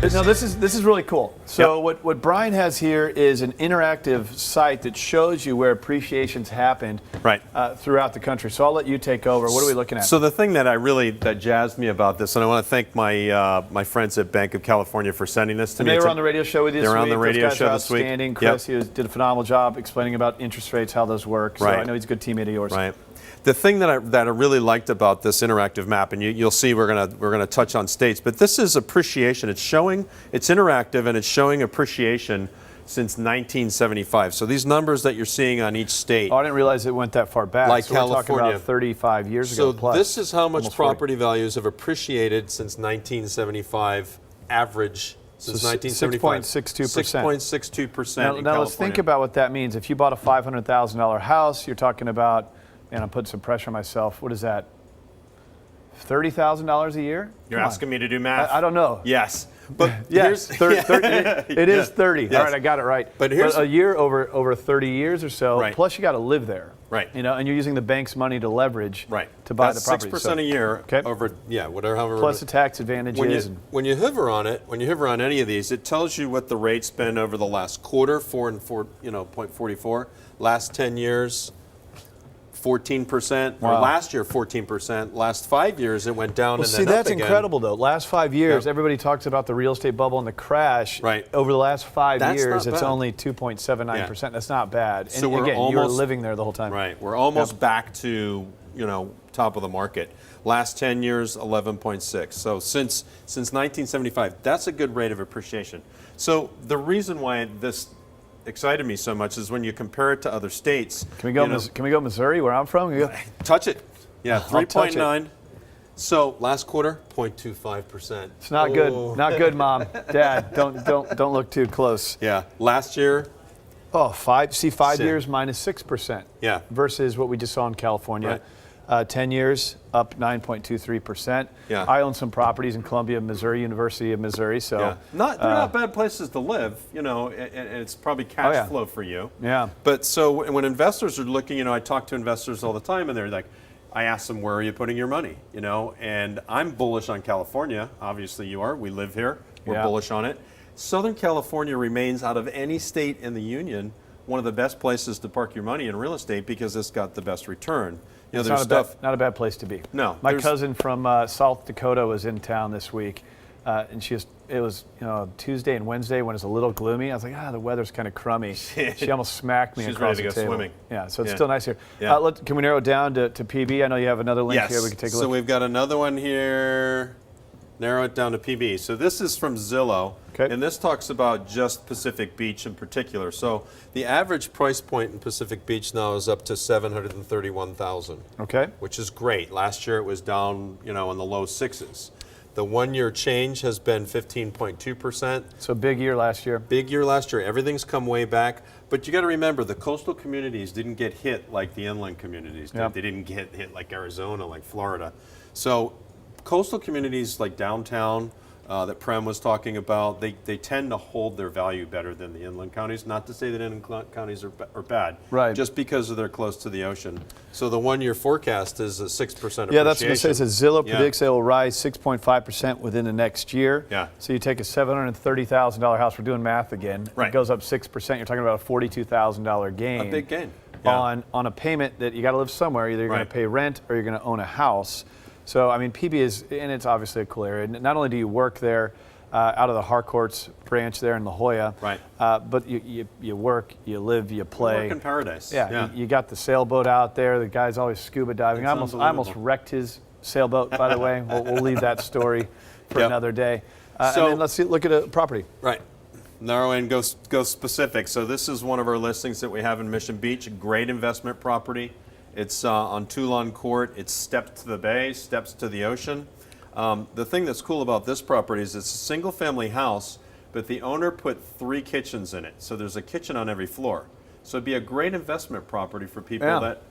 No, this is really cool. So what Brian has here is an interactive site that shows you where appreciation's happened throughout the country. So I'll let you take over. What are we looking at? So the thing that jazzed me about this, and I want to thank my friends at Bank of California for sending this to me. They were on the radio show with you this week. They were on the radio show this week. Outstanding. Chris, he did a phenomenal job explaining about interest rates, how those work. So I know he's a good teammate of yours. Right. The thing that I really liked about this interactive map, and you'll see we're gonna touch on states, but this is appreciation. It's interactive and it's showing appreciation since 1975. So these numbers that you're seeing on each state. Oh, I didn't realize it went that far back. Like so California. We're talking about 35 years ago plus. So this is how much Almost property values have appreciated since 1975, average since 1975. 6.62%. 6.62%. Now let's think about what that means. If you bought a $500,000 house, you're talking about, and I'm putting some pressure on myself. What is that? $30,000 a year? You're asking me to do math? I don't know. Yes. But yes, it is 30. Yes. All right, I got it right. But here's a year over 30 years or so. Right. Plus, you got to live there. Right. You know, and you're using the bank's money to leverage. Right. To buy That's the property. 6% a year. Okay. Over whatever. Plus the tax advantages. When you hover on it, when you hover on any of these, it tells you what the rate's been over the last quarter, 0.44. Last 10 years. 14%, or last year 14%. Last 5 years it went down and then up that's again. Incredible though. Last 5 years, everybody talks about the real estate bubble and the crash. Right. Over the last 5 years, it's bad. only 2.79%. That's not bad. So and we're again, you're living there the whole time. Right. We're almost back to top of the market. Last 10 years, 11.6. So since 1975, that's a good rate of appreciation. So the reason why this excited me so much is when you compare it to other states. Can we go Missouri, where I'm from? Touch it. Yeah, 3.9. So last quarter, 0.25%. It's not good. Not good, Mom. Dad, don't look too close. Yeah. Last year. Oh, 5 years minus 6%. Yeah. Versus what we just saw in California. Right. 10 years up 9.23%. Yeah. I own some properties in Columbia, Missouri, University of Missouri. So they're not bad places to live, and it's probably cash flow for you. Yeah. But so when investors are looking, I talk to investors all the time, and they're like, I ask them, where are you putting your money? And I'm bullish on California. Obviously you are. We live here. We're bullish on it. Southern California remains, out of any state in the union, one of the best places to park your money in real estate because it's got the best return. It's not a bad place to be. No. My cousin from South Dakota was in town this week, and it was Tuesday and Wednesday when it was a little gloomy. I was like, the weather's kind of crummy. She almost smacked me across the table. She's ready to go swimming. Yeah, so it's still nice here. Yeah. Can we narrow it down to PB? I know you have another link here. We can take a look. So we've got another one here. Narrow it down to PB. So this is from Zillow, and this talks about just Pacific Beach in particular. So the average price point in Pacific Beach now is up to $731,000. Okay. Which is great. Last year it was down, in the low sixes. The 1 year change has been 15.2%. So big year last year. Big year last year. Everything's come way back. But you got to remember, the coastal communities didn't get hit like the inland communities did. They didn't get hit like Arizona, like Florida. So coastal communities like downtown that Prem was talking about, they tend to hold their value better than the inland counties. Not to say that inland counties are bad, right? Just because they're close to the ocean. So the 1 year forecast is a 6% appreciation. Yeah, that's what it says. Zillow predicts it will rise 6.5% within the next year. Yeah. So you take a $730,000 house. We're doing math again. Right. It goes up 6%. You're talking about a $42,000 gain. A big gain. On a payment that you got to live somewhere. Either you're going to pay rent or you're going to own a house. So, I mean, PB is, and it's obviously a cool area. Not only do you work there out of the Harcourts branch there in La Jolla, but you work, you live, you play. You work in paradise. Yeah. You got the sailboat out there. The guy's always scuba diving. I almost wrecked his sailboat, by the way. We'll leave that story for another day. And then let's look at a property. Right. Narrow in, go specific. So this is one of our listings that we have in Mission Beach. Great investment property. It's on Toulon Court. It's steps to the bay, steps to the ocean. The thing that's cool about this property is it's a single-family house, but the owner put 3 kitchens in it. So there's a kitchen on every floor. So it'd be a great investment property for people that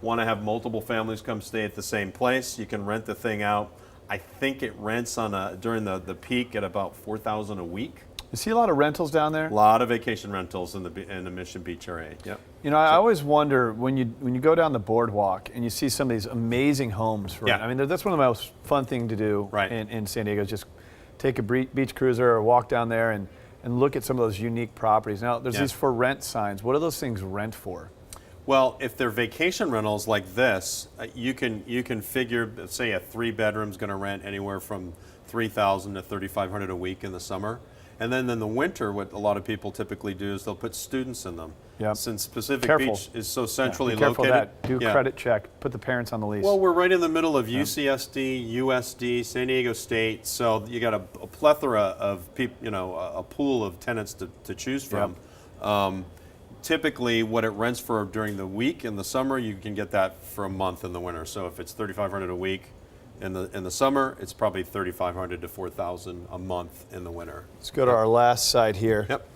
want to have multiple families come stay at the same place. You can rent the thing out. I think it rents during the peak at about $4,000 a week. You see a lot of rentals down there? A lot of vacation rentals in the Mission Beach area. Yep. I always wonder when you go down the boardwalk and you see some of these amazing homes. I mean, that's one of the most fun things to do in San Diego, is just take a beach cruiser or walk down there and look at some of those unique properties. Now, there's these for rent signs. What do those things rent for? Well, if they're vacation rentals like this, you can figure, say, a 3-bedroom is going to rent anywhere from $3,000 to $3,500 a week in the summer. And then in the winter, what a lot of people typically do is they'll put students in them. Yep. Since Pacific Careful. Beach is so centrally Be careful located. of that. Do a credit check. Put the parents on the lease. Well, we're right in the middle of UCSD, USD, San Diego State, so you got a plethora of people, a pool of tenants to choose from. Typically, what it rents for during the week in the summer, you can get that for a month in the winter. So if it's $3,500 a week in the summer, it's probably $3,500 to $4,000 a month in the winter. Let's go to our last side here. Yep.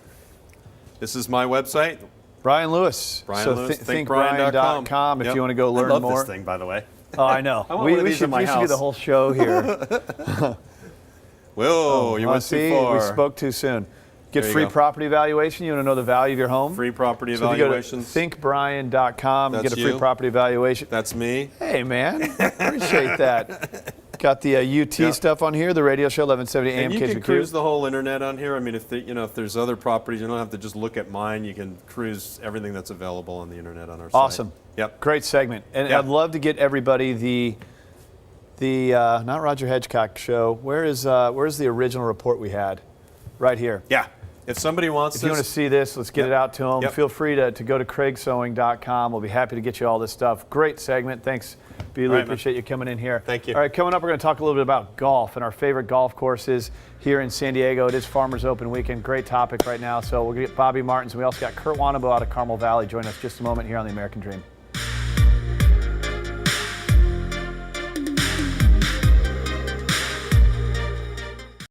This is my website. Brian Lewis. Brian Lewis, thinkbrian.com if you want to go learn I love more. this thing, by the way. Oh, I know. I want one of we these should in my do house. the whole show here. Whoa, you went see, too far. we spoke too soon. Get There you free go. property evaluation. You want to know the value of your home? Free property So if you go to evaluations. thinkbrian.com and That's get a free you. property evaluation. That's me. Hey, man. Appreciate that. Got the UT stuff on here, the radio show, 1170 AM And you can KZQ. cruise the whole internet on here. I mean, if there's other properties, you don't have to just look at mine. You can cruise everything that's available on the internet on our site. Awesome. Yep. Great segment. And Yeah. I'd love to get everybody the not Roger Hedgecock show. Where's the original report we had? Right here. Yeah. If somebody wants If you want to this, see this, let's get it out to them. Yep. Feel free to go to craigsewing.com. We'll be happy to get you all this stuff. Great segment. Thanks, Beeley. All right, man. Appreciate you coming in here. Thank you. All right, coming up, we're going to talk a little bit about golf and our favorite golf courses here in San Diego. It is Farmers Open weekend. Great topic right now. So we'll get Bobby Martins. We also got Kurt Wanabo out of Carmel Valley joining us just a moment here on The American Dream.